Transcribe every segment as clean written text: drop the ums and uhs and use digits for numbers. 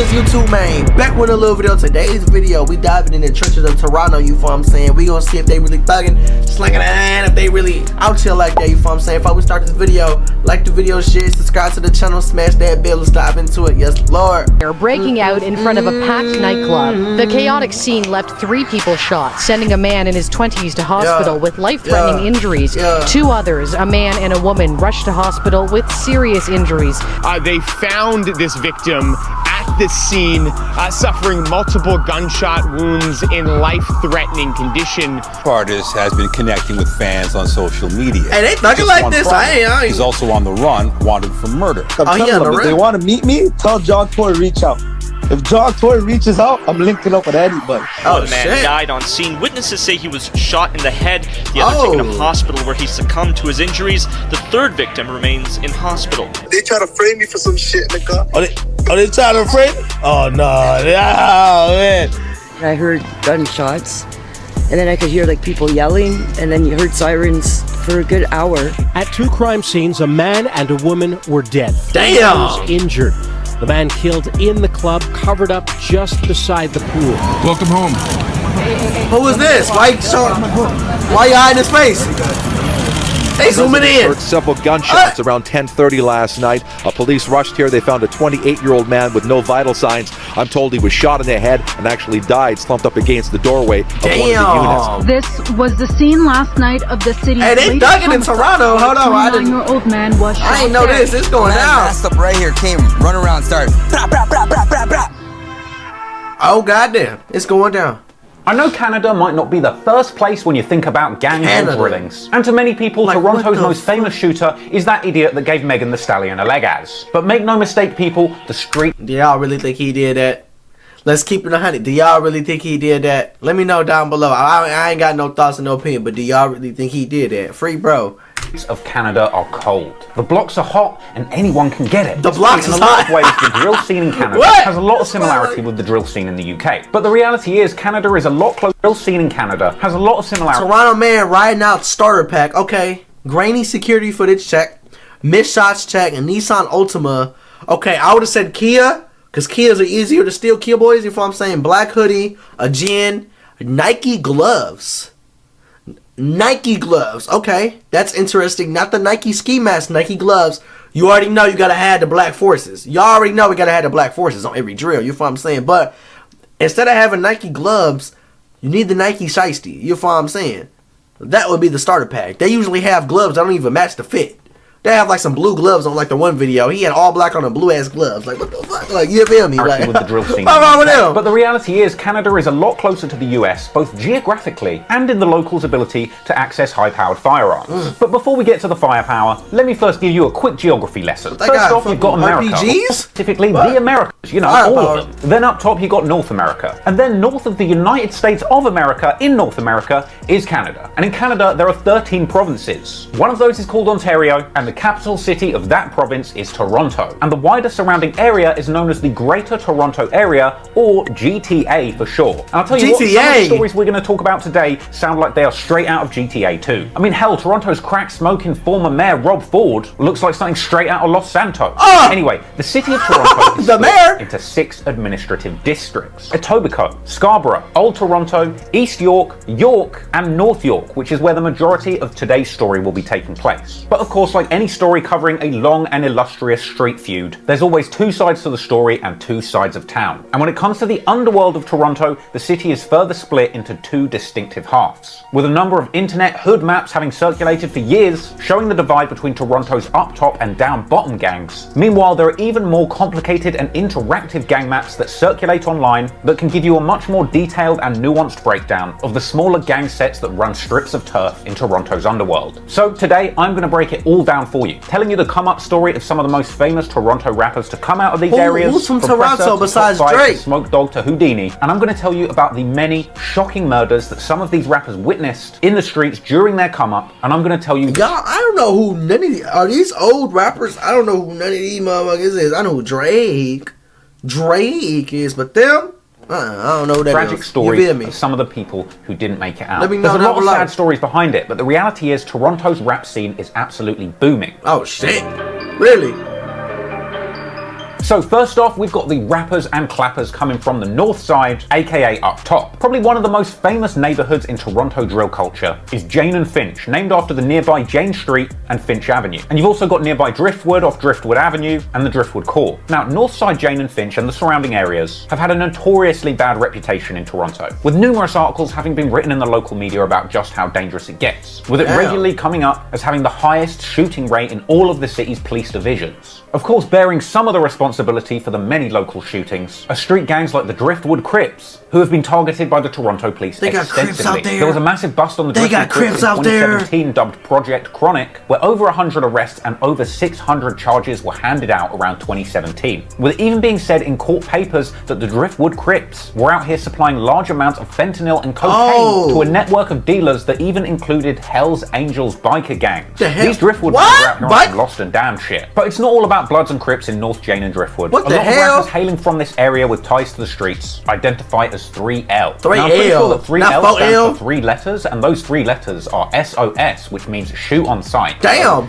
Deadliest YouTube man, back with a little video. Today's video, we diving in the trenches of Toronto, you feel what I'm saying? We gonna see if they really thugging, slinging and if they really out here like that, you feel what I'm saying? Before we start this video, like the video, share, subscribe to the channel, smash that bell, let's dive into it. Yes, Lord. They're breaking out in front of a packed nightclub. The chaotic scene left 3 people shot, sending a man in his 20s to hospital with life-threatening injuries. 2 others, a man and a woman, rushed to hospital with serious injuries. They found this victim at the scene, suffering multiple gunshot wounds in life-threatening condition. Artist has been connecting with fans on social media. Hey, they thugging like this. He's also on the run, wanted for murder. If they want to meet me, tell John Toy reach out. If John Toy reaches out, I'm linking up with anybody. The man died on scene. Witnesses say he was shot in the head. The other taken to hospital where he succumbed to his injuries. The 3rd victim remains in hospital. They try to frame me for some shit, nigga. Are they trying to frame me? Oh, no. Oh, man. I heard gunshots, and then I could hear like people yelling, and then you heard sirens for a good hour. At 2 crime scenes, a man and a woman were dead. Damn! Was injured. The man killed in the club, covered up just beside the pool. Welcome home. Who is this? Why you hiding his face? They zooming in. Heard several gunshots around 10:30 last night. Police rushed here. They found a 28-year-old man with no vital signs. I'm told he was shot in the head and actually died slumped up against the doorway of one of the units. This was the scene last night of the city's they dug it in Toronto. Hold on, I didn't. 29-year-old man was shot. I ain't know this. It's going down. Masked up right here, came, run around, started. Blah, blah, blah, blah, blah, blah. Oh goddamn! It's going down. I know Canada might not be the first place when you think about gangs and drillings. And to many people, Toronto's most famous shooter is that idiot that gave Megan Thee Stallion a leg as. But make no mistake, people, the street... Do y'all really think he did that? Let's keep it 100. Do y'all really think he did that? Let me know down below. I ain't got no thoughts and no opinion, but do y'all really think he did that? Free bro. Of Canada are cold. The blocks are hot and anyone can get it. The blocks is hot. In a lot of ways, the drill scene in Canada has a lot of similarity with the drill scene in the UK. But the reality is, Canada is a lot closer. The drill scene in Canada has a lot of similarity. Toronto man riding out starter pack. Okay. Grainy security footage check. Missed shots check. And Nissan Altima. Okay, I would have said Kia. Because Kias are easier to steal. Kia boys, you know what I'm saying? Black hoodie. A gin. Nike gloves. Nike gloves. Okay, that's interesting. Not the Nike ski mask, Nike gloves. You already know you gotta have the black forces. You already know we gotta have the black forces on every drill. You know what I'm saying? But instead of having Nike gloves, you need the Nike shiesty. You know what I'm saying? That would be the starter pack. They usually have gloves that don't even match the fit. They have like some blue gloves on like the one video. He had all black on the blue ass gloves. Like what the fuck? Like you feel me? Like with the drill scene. What's wrong with him? But the reality is Canada is a lot closer to the US, both geographically and in the locals' ability to access high-powered firearms. But before we get to the firepower, let me first give you a quick geography lesson. First off, you've got America. RPGs? Specifically the Americas, you know, all of them. Then up top you got North America. And then north of the United States of America, in North America, is Canada. And in Canada there are 13 provinces. One of those is called Ontario, and the capital city of that province is Toronto. And the wider surrounding area is known as the Greater Toronto Area, or GTA for short. And I'll tell you what, some of the stories we're going to talk about today sound like they are straight out of GTA 2. I mean, hell, Toronto's crack-smoking former mayor Rob Ford looks like something straight out of Los Santos. Anyway, the city of Toronto is split into 6 administrative districts: Etobicoke, Scarborough, Old Toronto, East York, York, and North York, which is where the majority of today's story will be taking place. But of course, like any story covering a long and illustrious street feud, there's always 2 sides to the story and 2 sides of town. And when it comes to the underworld of Toronto, the city is further split into 2 distinctive halves, with a number of internet hood maps having circulated for years showing the divide between Toronto's up top and down bottom gangs. Meanwhile, there are even more complicated and interactive gang maps that circulate online that can give you a much more detailed and nuanced breakdown of the smaller gang sets that run strips of turf in Toronto's underworld. So today I'm going to break it all down for you, telling you the come-up story of some of the most famous Toronto rappers to come out of these areas. Who's from Toronto besides Drake? Smoke Dogg to Houdini, and I'm going to tell you about the many shocking murders that some of these rappers witnessed in the streets during their come-up, and I'm going to tell you... Y'all, I don't know who none of these... Are these old rappers? I don't know who none of these motherfuckers is. I know who Drake is, but them... I don't know what that tragic stories of some of the people who didn't make it out. Let me know. There's a lot of sad stories behind it, but the reality is Toronto's rap scene is absolutely booming. Oh shit. Really? So first off, we've got the rappers and clappers coming from the north side, aka up top. Probably one of the most famous neighborhoods in Toronto drill culture is Jane and Finch, named after the nearby Jane Street and Finch Avenue. And you've also got nearby Driftwood off Driftwood Avenue and the Driftwood Core. Now, Northside Jane and Finch and the surrounding areas have had a notoriously bad reputation in Toronto, with numerous articles having been written in the local media about just how dangerous it gets, with it regularly coming up as having the highest shooting rate in all of the city's police divisions. Of course, bearing some of the responsibility for the many local shootings are street gangs like the Driftwood Crips, who have been targeted by the Toronto police extensively. There was a massive bust on the Driftwood Crips in 2017 dubbed Project Chronic, where over 100 arrests and over 600 charges were handed out around 2017, with it even being said in court papers that the Driftwood Crips were out here supplying large amounts of fentanyl and cocaine to a network of dealers that even included Hell's Angels biker gangs. These Driftwood guys are out here on some lost and damned shit. But it's not all about Bloods and Crips in North Jane and Driftwood. A lot of rappers hailing from this area with ties to the streets identify as 3L. 3L. Now, I'm pretty sure that 3L stands for 3 letters, and those 3 letters are SOS, which means shoot on sight. Damn!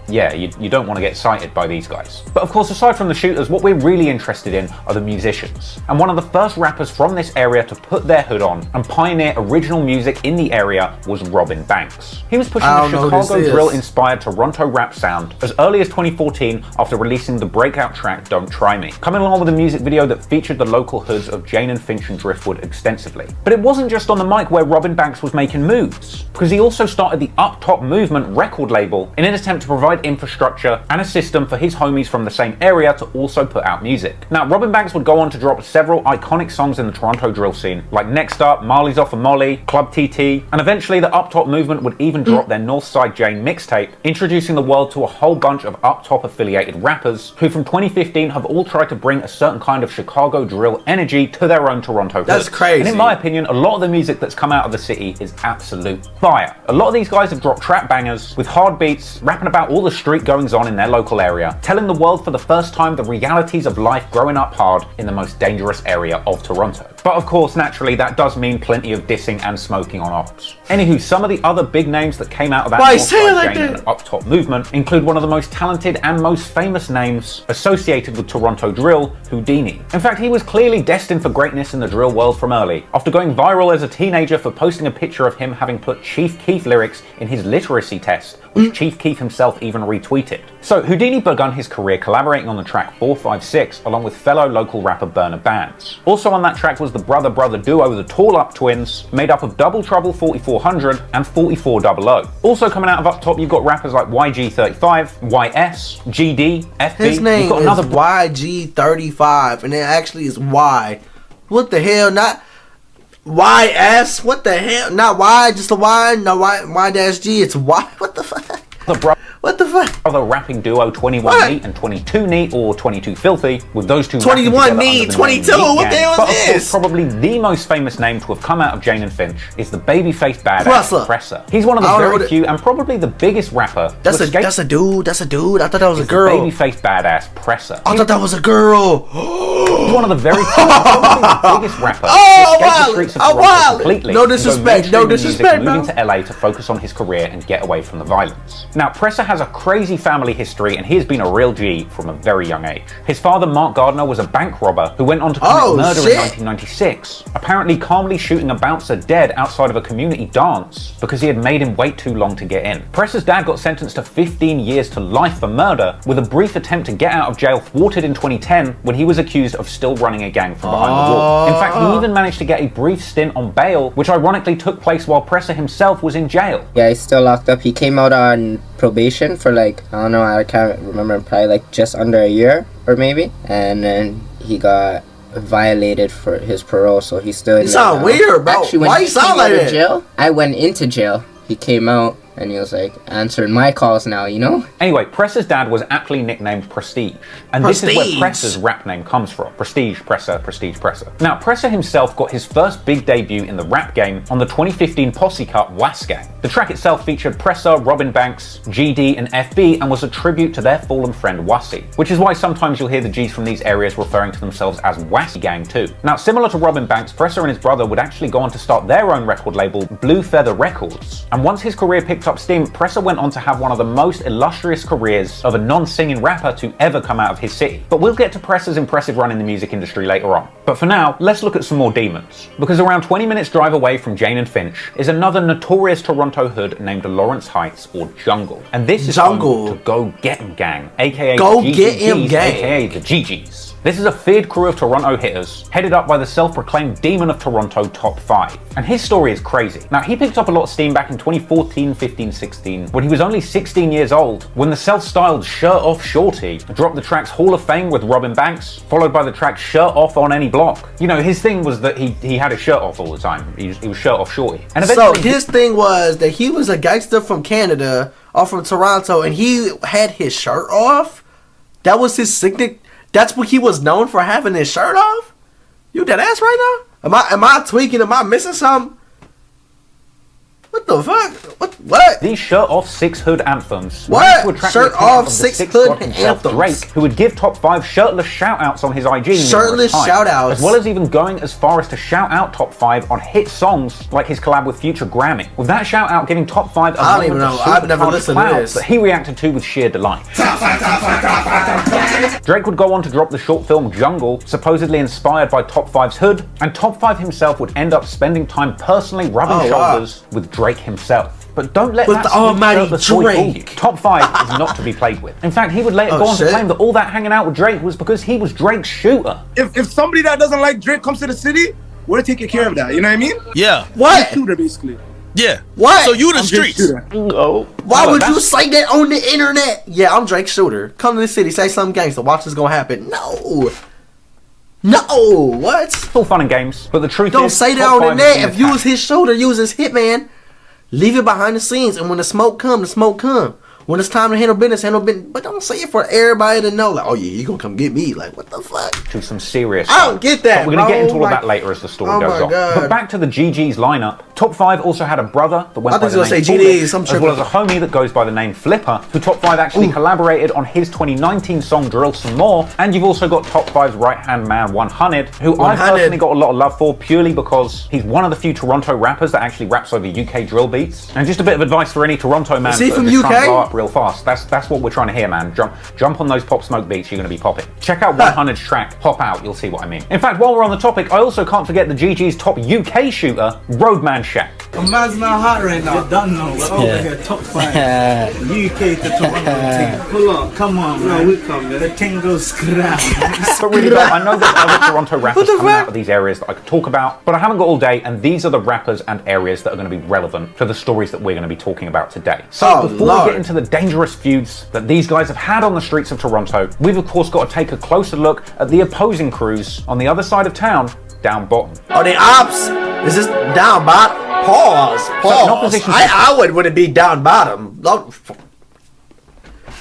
Yeah, you don't want to get cited by these guys. But of course, aside from the shooters, what we're really interested in are the musicians. And one of the first rappers from this area to put their hood on and pioneer original music in the area was Robin Banks. He was pushing the Chicago drill-inspired Toronto rap sound as early as 2014 after releasing the breakout track Don't Try Me, coming along with a music video that featured the local hoods of Jane and Finch and Driftwood extensively. But it wasn't just on the mic where Robin Banks was making moves, because he also started the Up Top Movement record label in an attempt to provide infrastructure and a system for his homies from the same area to also put out music. Now, Robin Banks would go on to drop several iconic songs in the Toronto drill scene, like Next Up, Marley's Off a Molly, Club TT, and eventually the Up Top Movement would even drop their Northside Jane mixtape, introducing the world to a whole bunch of Up Top affiliated rappers who from 2015 have all tried to bring a certain kind of Chicago drill energy to their own Toronto hood. That's crazy. And in my opinion, a lot of the music that's come out of the city is absolute fire. A lot of these guys have dropped trap bangers with hard beats, rapping about all the street goings on in their local area, telling the world for the first time the realities of life growing up hard in the most dangerous area of Toronto. But of course, naturally, that does mean plenty of dissing and smoking on ops. Anywho, some of the other big names that came out of that Northside Jane and Up Top movement include one of the most talented and most famous names associated with Toronto drill, Houdini. In fact, he was clearly destined for greatness in the drill world from early, after going viral as a teenager for posting a picture of him having put Chief Keef lyrics in his literacy test, which Chief Keef himself even retweeted. So Houdini begun his career collaborating on the track 456 along with fellow local rapper Burner Bands. Also on that track was the brother-brother duo the Tall Up Twins, made up of Double Trouble 4400 and 4400. Also coming out of Up Top, you've got rappers like YG35, YS, GD, FB. His name is YG35, and it actually is Y. What the hell? Not YS? What the hell? Not Y, just a Y? No, Y-G. It's Y? What the fuck? What the fuck? The rapping duo 21 Neat and 22 Neat or 22 Filthy, with those two 21 Neat, 22, what the hell is this? Course, probably the most famous name to have come out of Jane and Finch is the baby-faced badass Presser. He's one of the very few and probably the biggest rapper. That's a dude. I thought that was a girl. Baby-faced badass Presser. I thought that was a girl. He's one of the very few, probably the biggest rappers to escape the streets of Toronto completely. No disrespect, moving to LA to focus on his career and get away from the violence. Now, Presser has a crazy family history and he has been a real G from a very young age. His father, Mark Gardner, was a bank robber who went on to commit murder in 1996, apparently calmly shooting a bouncer dead outside of a community dance because he had made him wait too long to get in. Presser's dad got sentenced to 15 years to life for murder, with a brief attempt to get out of jail thwarted in 2010 when he was accused of still running a gang from behind the wall. In fact, he even managed to get a brief stint on bail, which ironically took place while Presser himself was in jail. Yeah, he's still locked up. He came out on probation for I don't know, I can't remember, probably just under a year or maybe, and then he got violated for his parole, so he's still in You sound weird, bro. Actually, why you sound like that? Jail, I went into jail. He came out and he was answering my calls now, you know? Anyway, Presser's dad was aptly nicknamed Prestige. And this is where Presser's rap name comes from. Prestige, Presser, Prestige, Presser. Now, Presser himself got his first big debut in the rap game on the 2015 posse cut Was Gang. The track itself featured Presser, Robin Banks, GD, and FB, and was a tribute to their fallen friend Wassy, which is why sometimes you'll hear the G's from these areas referring to themselves as Wassy Gang too. Now, similar to Robin Banks, Presser and his brother would actually go on to start their own record label, Blue Feather Records. And once his career picked picked up steam, Pressa went on to have one of the most illustrious careers of a non-singing rapper to ever come out of his city. But we'll get to Pressa's impressive run in the music industry later on. But for now, let's look at some more demons. Because around 20 minutes drive away from Jane and Finch is another notorious Toronto hood named Lawrence Heights or Jungle. And this is home to Go Get 'em Gang, aka Go the Get 'em GGs, Gang, aka the GGs. This is a feared crew of Toronto hitters, headed up by the self-proclaimed Demon of Toronto Top 5. And his story is crazy. Now, he picked up a lot of steam back in 2014, 15, 16, when he was only 16 years old, when the self-styled Shirt Off Shorty dropped the tracks Hall of Fame with Robin Banks, followed by the track Shirt Off on Any Block. You know, his thing was that he had his shirt off all the time. He was Shirt Off Shorty. And so his thing was that he was a gangster from Canada, or from Toronto, and he had his shirt off? That was his signature? That's what he was known for, having his shirt off? You dead ass right now? Am I tweaking? Am I missing something? What the fuck? What? These Shirt Off 6 Hood anthems. What? Shirt Off 6 Hood anthems. Drake, who would give Top 5 shirtless shout-outs on his IG. Shirtless shout-outs. As well as even going as far as to shout out Top 5 on hit songs like his collab with Future Grammy. With that shout-out giving Top 5 a I don't even know. I've never listened to this. That he reacted to with sheer delight. Drake would go on to drop the short film Jungle, supposedly inspired by Top 5's Hood, and Top 5 himself would end up spending time personally rubbing shoulders with Drake himself. But don't let that almighty Drake fool you. Top 5 is not to be played with. In fact, he would later go on to claim that all that hanging out with Drake was because he was Drake's shooter. If somebody that doesn't like Drake comes to the city, we're taking care of that. You know what I mean? Yeah. What? Shooter, basically. Yeah. What? So you the streets. No. Why would you say that on the internet? Yeah, I'm Drake Shooter. Come to the city, say something gangster. Watch this gonna happen. No. No. What? It's all fun and games, but the truth don't is, say that on the net. If you was his shooter, you was his hitman. Leave it behind the scenes, and when the smoke come, the smoke come. When it's time to handle business, but don't say it for everybody to know. Like, oh yeah, you gonna come get me? Like, what the fuck? To some serious. I don't get that. But we're gonna get into all of that later as the story goes on. But back to the GG's lineup. Top 5 also had a brother that went by the name Foolish, as well as a homie that goes by the name Flipper, who Top 5 actually collaborated on his 2019 song Drill Some More. And you've also got Top 5's right-hand man 100, who I personally got a lot of love for purely because he's one of the few Toronto rappers that actually raps over UK drill beats. And just a bit of advice for any Toronto man is he from trying to blow UK? up real fast. That's what we're trying to hear, man. Jump on those Pop Smoke beats, you're going to be popping. Check out 100's track, Pop Out, you'll see what I mean. In fact, while we're on the topic, I also can't forget the GG's top UK shooter, Roadman Shaq. Man's not hot right now. You done know. We're over here, top 5. UK to Toronto team. Pull up, come on, man. We come, man. The thing goes scrap. But really, though, I know there's other Toronto rappers coming out of these areas that I could talk about, but I haven't got all day, and these are the rappers and areas that are going to be relevant to the stories that we're going to be talking about today. So before we get into the dangerous feuds that these guys have had on the streets of Toronto, we've of course got to take a closer look at the opposing crews on the other side of town, down bottom. Are they ops? Is this down bottom? Pause. So I wouldn't be down bottom.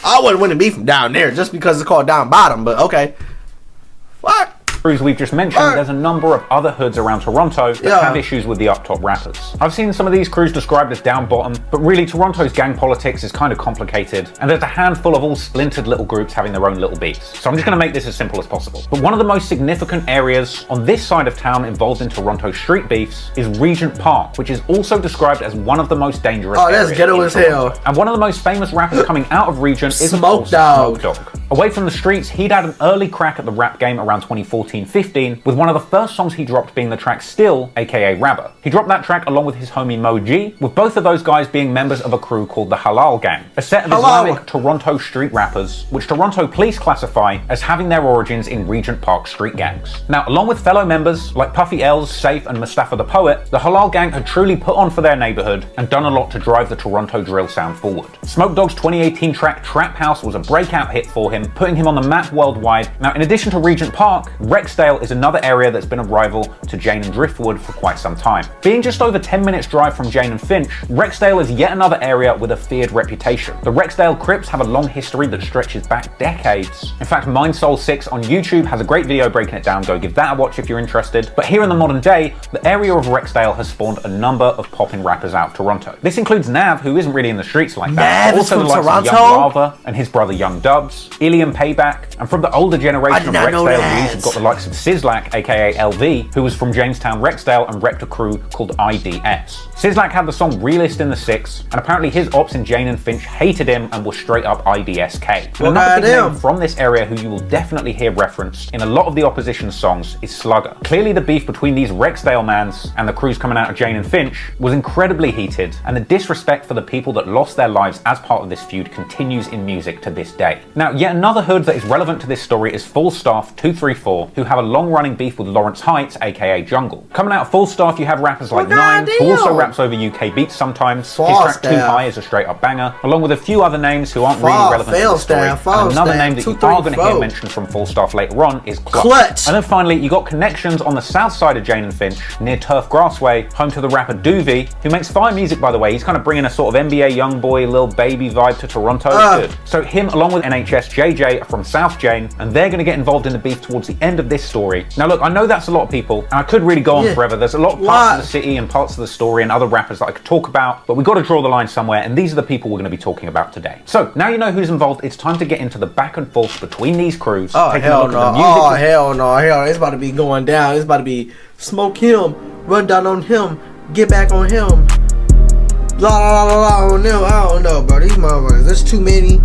I wouldn't be from down there just because it's called down bottom, but okay. Fuck. Crews we've just mentioned, there's a number of other hoods around Toronto that have issues with the up top rappers. I've seen some of these crews described as down bottom, but really Toronto's gang politics is kind of complicated, and there's a handful of all splintered little groups having their own little beats. So I'm just going to make this as simple as possible. But one of the most significant areas on this side of town involved in Toronto street beefs is Regent Park, which is also described as one of the most dangerous areas. That's ghetto as hell. And one of the most famous rappers coming out of Regent is Smoke Dogg. Away from the streets, he'd had an early crack at the rap game around 2014-15, with one of the first songs he dropped being the track Still, aka Rabber. He dropped that track along with his homie Mo G, with both of those guys being members of a crew called the Halal Gang, a set of Islamic Toronto street rappers, which Toronto police classify as having their origins in Regent Park street gangs. Now, along with fellow members like Puffy Els, Safe, and Mustafa the Poet, the Halal Gang had truly put on for their neighborhood and done a lot to drive the Toronto drill sound forward. Smoke Dogg's 2018 track Trap House was a breakout hit for him, putting him on the map worldwide. Now, in addition to Regent Park, Rexdale is another area that's been a rival to Jane and Driftwood for quite some time. Being just over 10 minutes drive from Jane and Finch, Rexdale is yet another area with a feared reputation. The Rexdale Crips have a long history that stretches back decades. In fact, MindSoul6 on YouTube has a great video breaking it down, go give that a watch if you're interested. But here in the modern day, the area of Rexdale has spawned a number of popping rappers out of Toronto. This includes Nav, who isn't really in the streets like that, but also the likes of Young Lava and his brother Young Dubs, Ilium Payback, and from the older generation of Rexdale, we've got the likes likes of Sizzlack, aka LV, who was from Jamestown, Rexdale, and repped a crew called IDS. Sizzlack had the song Realist in the 6, and apparently his ops in Jane and Finch hated him and were straight up IDSK. And another big name from this area who you will definitely hear referenced in a lot of the opposition songs is Slugger. Clearly the beef between these Rexdale mans and the crews coming out of Jane and Finch was incredibly heated, and the disrespect for the people that lost their lives as part of this feud continues in music to this day. Now, yet another hood that is relevant to this story is Falstaff 234, who have a long-running beef with Lawrence Heights, aka Jungle. Coming out of Falstaff, you have rappers like Nine, who also raps over UK beats sometimes. His track Too High is a straight-up banger, along with a few other names who aren't really relevant to the story. And another name that you are going to hear mentioned from Falstaff later on is Clutch. And then finally, you got connections on the south side of Jane and Finch, near Turf Grassway, home to the rapper Doovie, who makes fire music, by the way. He's kind of bringing a sort of NBA young boy, Lil Baby vibe to Toronto. It's good. So him, along with NHS JJ from South Jane, and they're going to get involved in the beef towards the end of this story. Now look, I know that's a lot of people, and I could really go on forever. There's a lot of parts of the city and parts of the story and other rappers that I could talk about, but we've got to draw the line somewhere, and these are the people we're going to be talking about today. So now you know who's involved, it's time to get into the back and forth between these crews. Oh hell no, it's about to be going down. It's about to be smoke him, run down on him, get back on him, blah blah blah blah on them. I don't know, bro. These motherfuckers, there's too many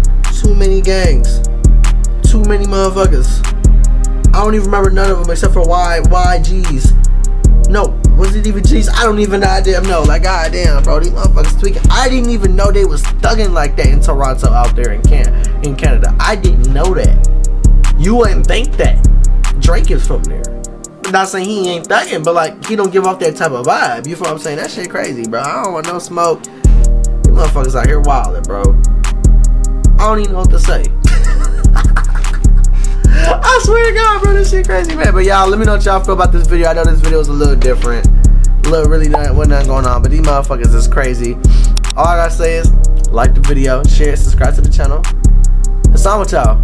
gangs, too many motherfuckers. I don't even remember none of them except for YGs. No, was it even G's? I don't even know. Like, goddamn, bro, these motherfuckers tweaking. I didn't even know they was thugging like that in Toronto out there in Canada. I didn't know that. You wouldn't think that. Drake is from there. Not saying he ain't thugging, but like, he don't give off that type of vibe. You feel what I'm saying? That shit crazy, bro. I don't want no smoke. These motherfuckers out here wilding, bro. I don't even know what to say. I swear to God, bro, this shit crazy, man. But y'all, let me know what y'all feel about this video. I know this video is a little different. Really wasn't nothing going on, but these motherfuckers is crazy. All I gotta say is, like the video, share, subscribe to the channel. It's on with y'all.